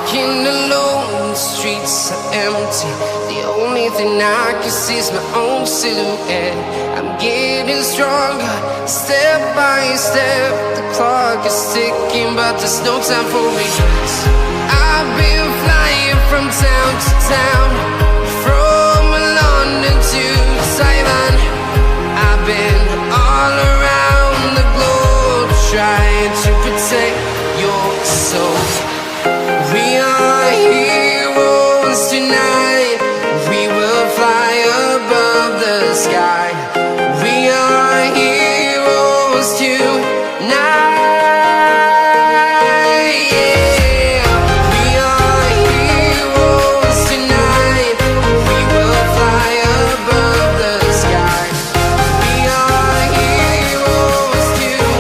Walking alone, the streets are empty. The only thing I can see is my own silhouette. I'm getting stronger, step by step. The clock is ticking, but there's no time for regrets. I've been flying from town to town, from London to Taiwan. I've been all around the globe, trying to protect your soul. We are heroes tonight. We will fly above the sky. We are heroes tonight. Yeah. We are heroes tonight. We will fly above the sky. We are heroes tonight.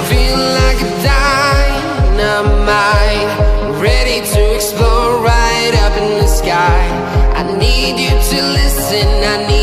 Feel like a dynamite, ready to explode right up in the sky. I need you to listen, I need